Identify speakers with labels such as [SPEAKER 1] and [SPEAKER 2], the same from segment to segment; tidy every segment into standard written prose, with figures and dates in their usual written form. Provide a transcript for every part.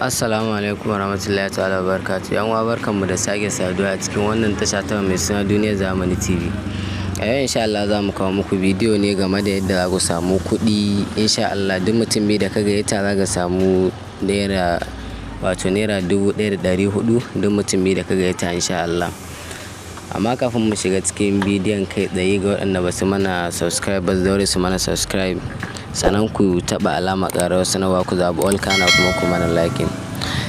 [SPEAKER 1] Assalamu alaikum warahmatullahi ta'ala wabarakatuh. Yan uwa barkanmu da sake saduwa a cikin wannan tasha ta mai suna Duniyar Zamani TV. A yau insha Allah za mu kawo muku bidiyo ne game da yadda za ku samu kuɗi. Insha Allah duk mutum da ka gayyata za ka samu naira 1,400 duk mutum da ka gayyata insha Allah. Amma kafin mu shiga cikin bidiyon kai tsaye ga waɗanda ba su mana subscribe ba, daure su mana subscribe, sannan ku taɓa alama ƙarar sanarwa ku zaɓi all kana kuma ku mana liking.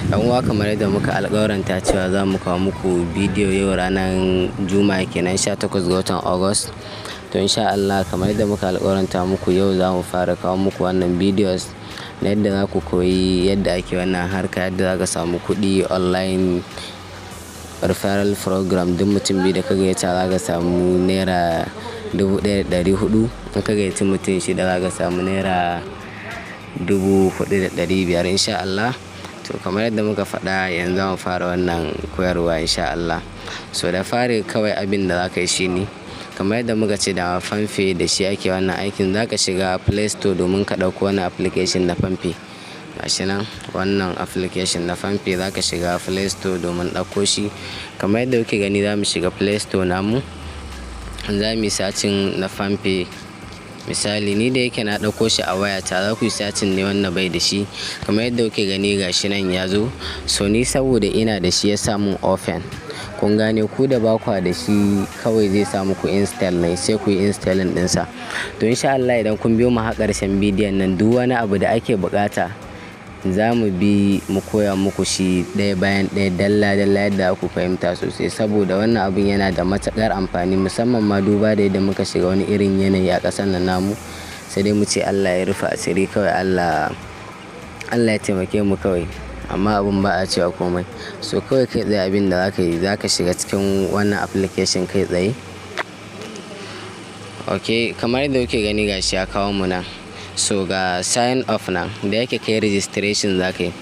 [SPEAKER 1] Yan uwa kamar yadda muka alƙawaranta cewa za mu kawo muku bidiyo yau ranar Juma'a kenan 18 ga watan August. To insha Allah kamar yadda muka alƙawaranta muku yau za mu fara kawo muku wannan videos na yadda za ku koyi yadda ake wannan harka, yadda za ka samu kuɗi online. Referral program duk mutum da ka gayyata za ka samu naira 1,400. In ka gayyaci mutum shida za ka samu naira 4,500 insha Allah. To kamar yadda muka faɗa yanzu za mu fara wannan koyarwa insha Allah. So da fari kawai abin da za ka yi shine kamar yadda muka ce da famfe da shi ake wannan aikin, za ka shiga Play Store domin ka ɗauko wani application na famfe. Gashi nan wannan application na famfe za ka shiga Play Store domin ɗauko shi. Kamar yadda kuke gani za mu shiga Play Store namu, za mu yi searching na famfe. Misali ni da yake na ɗauko shi a wayata, za ku yi searching ne wannan bai da shi. Kamar yadda kuke gani gashi nan ya zo. So ni saboda ina da shi ya samu open. Kun gane, ku da ba kwa da shi kawai zai sa muku install ne, sai ku yi installing ɗinsa. To insha Allah idan kun biyo mu har ƙarshen bidiyon nan, duk wani abu da ake buƙata za mu bi mu koya muku shi ɗaya bayan ɗaya dalla-dalla yadda ku fahimta sosai, saboda wannan abun yana da matuƙar amfani, musamman ma duba da yadda muka shiga wani irin yanayi a ƙasar nan namu. Sai dai mu ce Allah ya rufe asiri kawai, Allah ya taimake mu kawai, amma abun ba a cewa komai. So kawai kai tsaye abin da za ka yi, za ka shiga cikin wannan application kai tsaye. Ok, kamar yadda kuke gani gashi ya kawo mu nan. So ga sign up nan da yake kai registration za ka yi.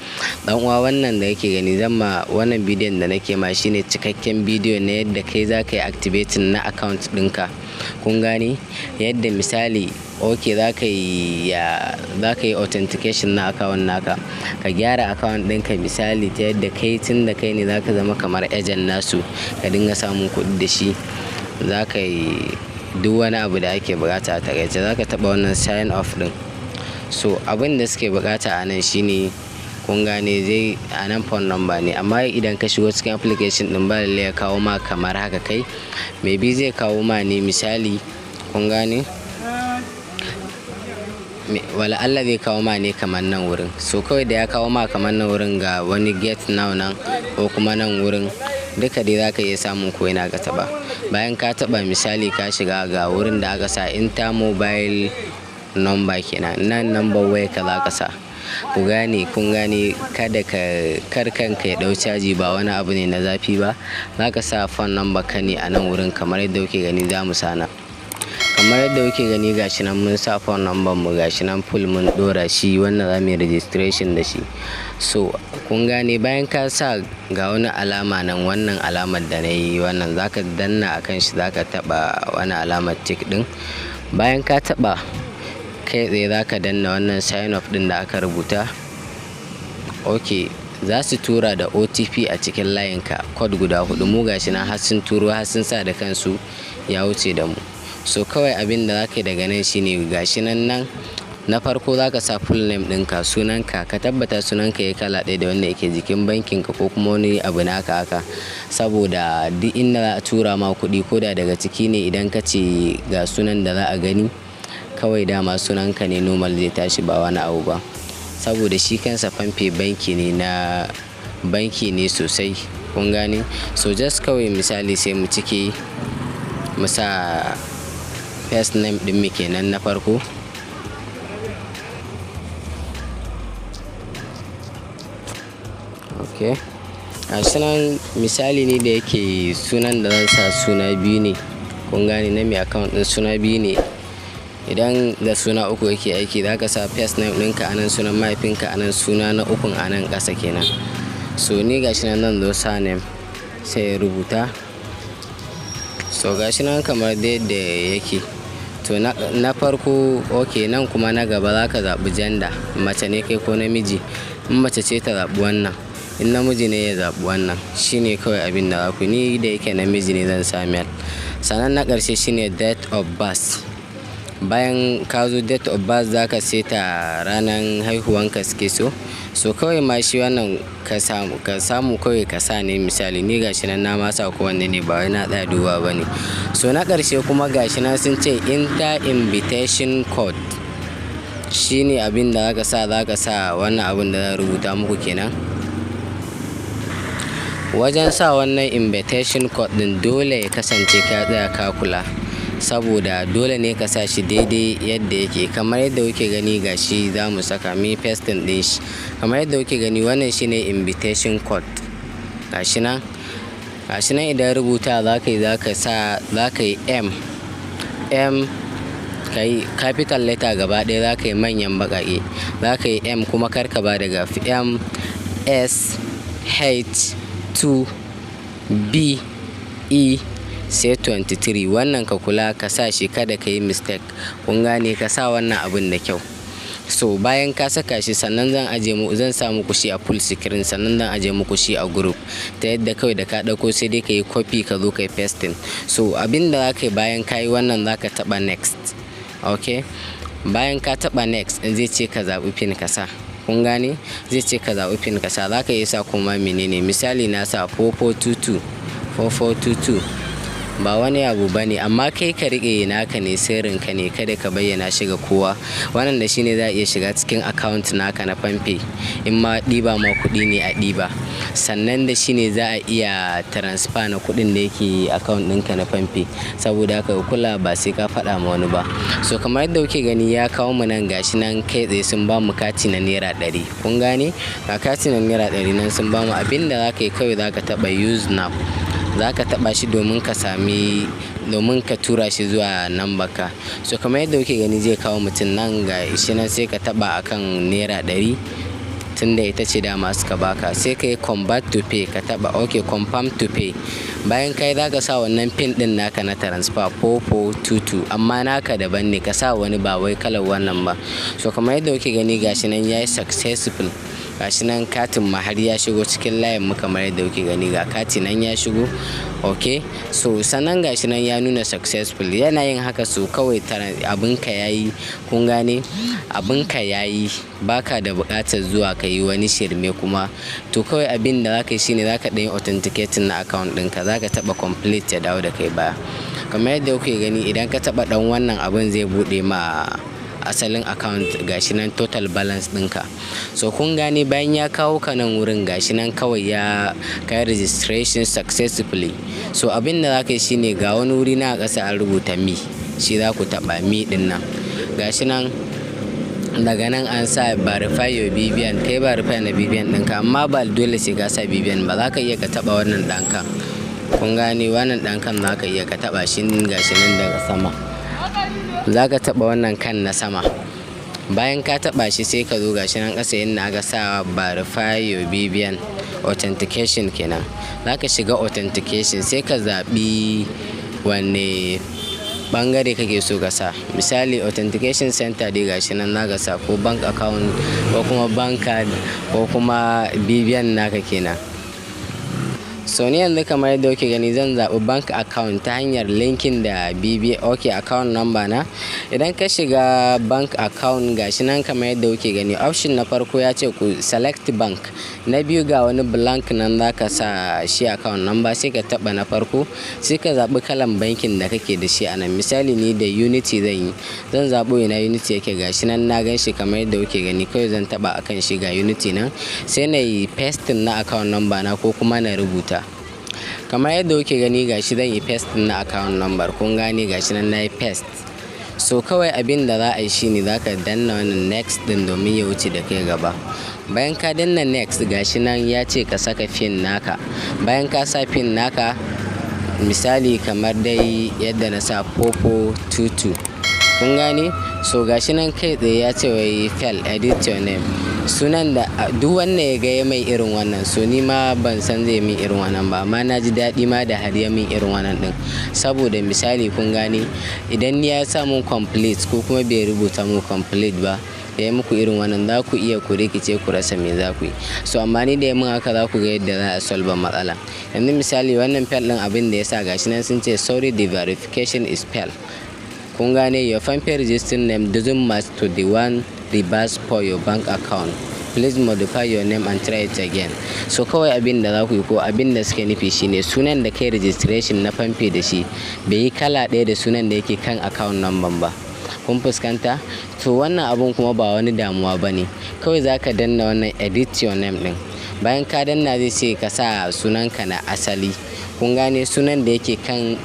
[SPEAKER 1] Dan uwa wannan da yake gani wannan bidiyon da nake ma shine cikakken bidiyo na yadda kai za ka yi activating na account ɗinka. Kun gane yadda misali za ka yi authentication na account naka, ka gyara account ɗinka misali ta yadda kai tun da kai ne za ka zama kamar agent nasu, ka dinga samun kuɗi da shi. Za ka yi duk wani abu da ake bukata a takaice, za ka taɓa wannan sign off ɗin. So abin da suke bukata a nan shine, kun gane, zai a nan phone number ne, amma idan ka shigo cikin application ɗin ba lallai ya kawo ma kamar haka kai, maybe zai kawo ma ne misali, kun gane, wala Allah zai kawo ma ne kamar nan wurin. So kawai da ya kawo ma kamar nan wurin ga wani get now nan ko kuma nan wurin, duka dai za ka iya samun ko yana ka taɓa. Bayan ka taɓa misali ka shiga ga wurin da aka sa enter mobile number kenan, nan number waya ka za ka sa. Ku gane, kun gane, kar kanka ya ɗau caji, ba wani abu ne na zafi ba. Za ka sa phone number ka ne a nan wurin kamar yadda kuke gani za mu sana. Kamar yadda kuke gani gashi nan mun sa phone number mu gashi nan full mun ɗora shi, wannan za mu yi registration da shi. So kun gane, bayan ka sa ga wani alama nan, wannan alamar da na yi wannan za ka danna a kan shi, za ka taɓa wani alamar tick ɗin. Bayan ka taɓa kai tsaye za ka danna wannan sign up ɗin da aka rubuta. Ok, za su tura da OTP a cikin layinka, code guda 4. Mu gashi nan har sun turo, har sun sa da kansu ya wuce da mu. So kawai abin da za ka yi daga nan shine gashi nan na farko za ka sa full name ɗinka, sunanka, ka tabbata sunanka ya kala ɗaya da wanda yake jikin bankinka ko kuma wani abu naka haka, saboda duk inda za a tura ma kuɗi ko da daga ciki ne, idan ka ce ga sunan da za a gani, kawai dama sunanka ne normal zai tashi, ba wani abu ba, saboda shi kansa famfe banki ne sosai. Kun gane. So just kawai misali sai mu cike, mu sa first name ɗin mu kenan na farko. Ok, gashi nan misali ne da yake sunan da zan sa suna biyu ne. Kun gane, na mai account ɗin suna biyu ne. Idan da suna uku yake aiki, za ka sa first name ɗinka a nan, sunan mahaifinka a nan, suna na ukun a nan ƙasa kenan. So ni gashi nan zan zo sa name sai ya rubuta. So gashi nan kamar da yadda yake. To na farko ok, nan kuma na gaba za ka zaɓi gender, mace ne kai ko namiji. in mace ce ta zaɓi wannan, in namiji ne ya zaɓi wannan. Shine kawai abin da za ku. Ni da yake namiji ne zan sa male. Sannan na ƙarshe shine date of birth. Bayan ka zo date of birth za ka seta ranar haihuwanka suke so. So kawai ma shi wannan ka samu kawai ka sa ne. Misali ni gashi nan na ma sa ko wanne ne, ba wai na tsaya duba ba ne. So na ƙarshe kuma gashi nan sun ce enter invitation code. Shine abin da za ka sa wannan abin da zan rubuta muku kenan. Wajen sa wannan invitation code din dole ya kasance ka tsaya ka kula, saboda dole ne ka sa shi daidai yadda yake. Kamar yadda kuke gani gashi za mu saka mi pasting din shi. Kamar yadda kuke gani wannan shine invitation code. Gashi nan idan rubuta za ka yi M ka yi capital letter gaba ɗaya, za ka yi manyan baƙaƙe, za ka yi M kuma kar ka ba daga M S H 2 B E sai 23. wannan ka kula ka sa shi, kada ka yi mistake. Kun gane, ka sa wannan abin da kyau. So bayan ka saka shi sannan zan sa muku shi a full screen, sannan zan aje muku shi a group, ta yadda kawai da ka ɗauko sai dai ka yi copy ka zo ka yi pasting. So abin da za ka yi bayan ka yi wannan, za ka taɓa next. Okay, bayan ka taɓa next zai ce ka zaɓi pin ka sa. Kun gane, zai ce ka zaɓi pin ka sa. Za ka iya sa kuma menene, misali na sa 4422 ba wani abu bane, amma kai ka rike naka ne, sirrin ka ne, kada ka bayyana shi ga kowa. Wannan da shine za a iya shiga cikin account naka na Pampay, in ma ɗiba ma kuɗi ne a ɗiba. Sannan da shine za a iya transfer na kuɗin da yake account ɗinka na Pampay. Saboda haka kula, ba sai ka faɗa ma wani ba. So kamar yadda kuke gani ya kawo mu nan, gashi nan kai tsaye sun ba mu kati na naira 100. Kun gane, ga kati na naira 100 nan sun ba mu. Abin da za ka yi kawai, za ka taɓa use now. Za ka taɓa shi domin ka tura shi zuwa number ka. So kamar yadda kuke gani zai kawo mutum nan, ga shi nan sai ka taɓa akan naira 100, tunda ita ce dama suka baka. Sai ka yi convert to pay, ka taɓa okay confirm to pay. Bayan kai za ka sa wannan pin ɗin naka na transfer 4422, amma naka daban ne, ka sa wani ba wai kalar wannan ba. So kamar yadda kuke gani gashi nan yayi successful. Gashi nan katin ma har ya shigo cikin layin mu, kamar yadda kuke gani ga kati nan ya shigo. Okay, so sannan gashi nan ya nuna successful. Yana yin haka so kawai abinka yayi. Kun gane, abinka yayi, baka da buƙatar zuwa ka yi wani shirme kuma. To kawai abin da zaka yi shine zaka ɗan yi authenticating na account ɗinka, zaka taɓa complete ya dawo da kai baya. Kamar yadda kuke gani, idan ka taɓa ɗan wannan abin zai buɗe ma asalin account, gashi nan total balance ɗinka. So kun gane, bayan ya kawo ka nan wurin, gashi nan kawai ya kai registration successfully. So abin da za ka yi shine, ga wani wuri na ƙasa an rubuta me, shi za ku taɓa me ɗin nan. Gashi nan daga nan an sa verify your BBN. Kai verify na BBN ɗinka, amma ba dole sai ka sa BBN ba. Za ka iya ka taɓa wannan ɗankan. Kun gane, wannan ɗankan za ka iya ka taɓa shi, gashi nan daga sama. Za ka taɓa wannan kan na sama. Bayan ka taɓa shi sai ka zo gashi nan ƙasa inda aka sa verify your BBN authentication kenan. Za ka shiga authentication, sai ka zaɓi wanne ɓangare kake so ka sa. Misali authentication center dai gashi nan za ka sa, ko bank account, ko kuma bank card, ko kuma BBN naka kenan. So ni yanzu kamar yadda kuke gani, zan zaɓi bank account ta hanyar linkin da account number na. Idan ka shiga bank account, gashi nan kamar yadda kuke gani, option na farko ya ce ku select bank. Na biyu ga wani blank nan za ka sa shi account number, sai ka taɓa na farko, sai ka zaɓi kalan bankin da kake da shi a nan. Misali ni da Unity zan zaɓo ina Unity yake, gashi nan na gan shi kamar yadda kuke gani. Kawai zan taɓa akan shi, ga Unity nan, sai na yi pasting na account number na, ko kuma na rubuta. Kamar yadda kuke gani gashi zan yi paste na account number. Kun gane, gashi nan nayi paste. So kawai abin da za a yi shine za ka danna wannan next din domin ya wuce da kai gaba. Bayan ka danna next, gashi nan ya ce ka saka pin naka. Bayan ka sa pin naka, misali kamar dai yadda na sa 4422. Kun gane, so gashi nan kai tsaye ya ce wai fail edit your name. Sunan da duk wanda ya ga ya mai irin wannan, so ni ma ban san zai min irin wannan ba, amma na ji daɗi ma da har ya min irin wannan ɗin. Saboda misali kun gane, idan ni ya sa mun complete ko kuma bai rubuta mun complete ba, ya yi muku irin wannan za ku iya ku rikice ku rasa me za ku yi. So amma ni da ya mun haka za ku ga yadda za a solve matsala. Yanzu misali wannan fail ɗin abin da ya sa gashi nan sun ce sorry the verification is failed. Kun gane your PamPay register name doesn't match to the one reversed for your bank account. Please modify your name and try it again. So kawai abin da za ku yi ko abin da suke nufi shine sunan da kai registration na PamPay da shi bai yi kala ɗaya da sunan da yake kan account number ba. Kun fuskanta? To wannan abun kuma ba wani damuwa ba ne. Kawai za ka danna wannan edit your name ɗin. Bayan ka danna zai ce ka sa sunanka na asali. Kun gane sunan da yake kan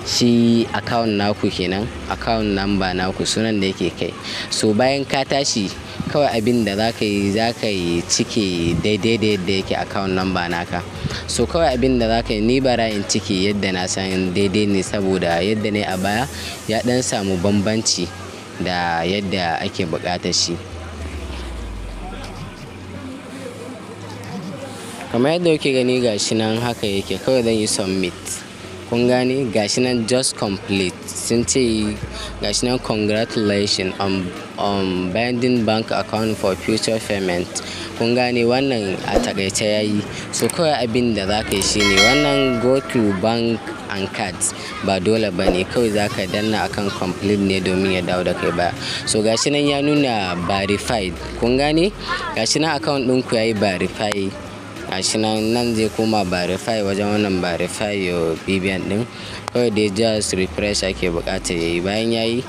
[SPEAKER 1] shi account naku kenan, account number naku sunan da yake kai. So bayan ka tashi kawai abin da za ka yi cike daidai da yadda yake account number naka. So kawai abin da za ka yi ni bara in cike yadda na san daidai ne saboda yadda ne a baya ya ɗan samu bambanci da yadda ake buƙatar shi. Kamar yadda kuke gani gashi nan haka yake, kawai zan yi submit. Kun gane gashi nan just complete, sun ce gashi nan congratulations on binding bank account for future payment. Kun gane wannan a takaice yayi. So kawai abin da za ka yi shine wannan go to bank and cards ba dole ba ne, kawai za ka danna akan complete ne domin ya dawo da kai baya. So gashi nan ya nuna verified. Kun gane gashi nan account ɗinku yayi verify. Gashi nan zai koma verify wajen wannan verify your BBN ɗin. Kawai dai just refresh ake buƙata yayi. Bayan yayi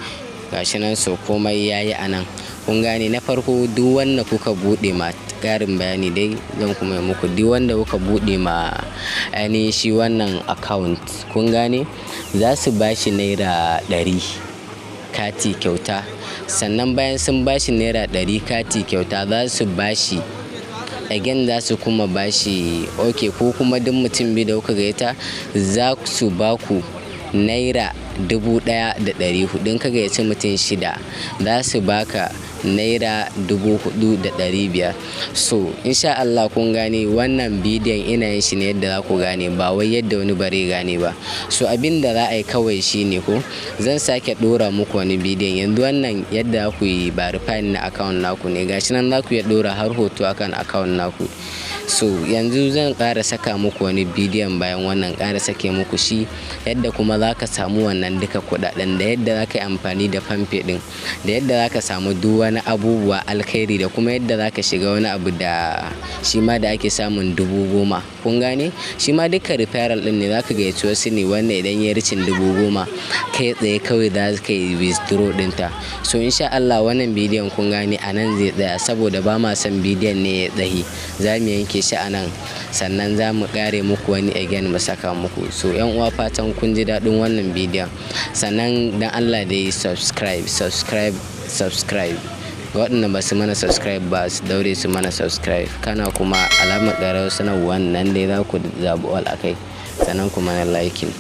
[SPEAKER 1] gashi nan so komai yayi a nan. Kun gane na farko duk wanda kuka buɗe ma ƙarin bayani dai zan kuma yi muku, duk wanda kuka buɗe ma ainihin shi wannan account kun gane za su bashi naira 100 kati kyauta. Sannan bayan sun bashi naira 100 kati kyauta za su bashi again za su kuma bashi okay ko kuma duk mutum biyu da kuka gayyata za su baku naira 1,400. In ka gayyaci mutum 6 za su baka naira 4,500. So insha Allah kun gane wannan bidiyon ina yin shi ne yadda za ku gane ba wai yadda wani bare gane ba. So abin da za a yi kawai shine ko zan sake dora muku wani bidiyon. Yanzu wannan yadda ku yi verify na account naku ne, gashi nan za ku iya dora har hoto akan account naku. So yanzu zan ƙara saka muku wani bidiyon bayan wannan, ƙara sake muku shi yadda kuma za ka samu wannan duka kuɗaɗen da yadda za ka yi amfani da PamPay ɗin da yadda za ka samu duk wani abubuwa alkhairi da kuma yadda za ka shiga wani abu da shi ma da ake samun 10,000. Kun gane shi ma duka referral ɗin ne, za ka gayyaci wasu ne wanda idan ya ricin 10,000 kai tsaye kawai za ka yi withdraw ɗinta. So insha Allah wannan bidiyon kun gane a nan zai tsaya saboda ba ma son bidiyon ne ya tsahi, za mu yanke shi a nan sannan za mu ƙare muku wani again mu saka muku. So yan uwa fatan kun ji daɗin wannan bidiyon, sannan dan Allah dai subscribe ga waɗanda ba su mana subscribe ba su daure su mana subscribe, kana kuma alamar ƙarar sanarwa nan dai za ku zaɓi all akai, sannan kuma na liking.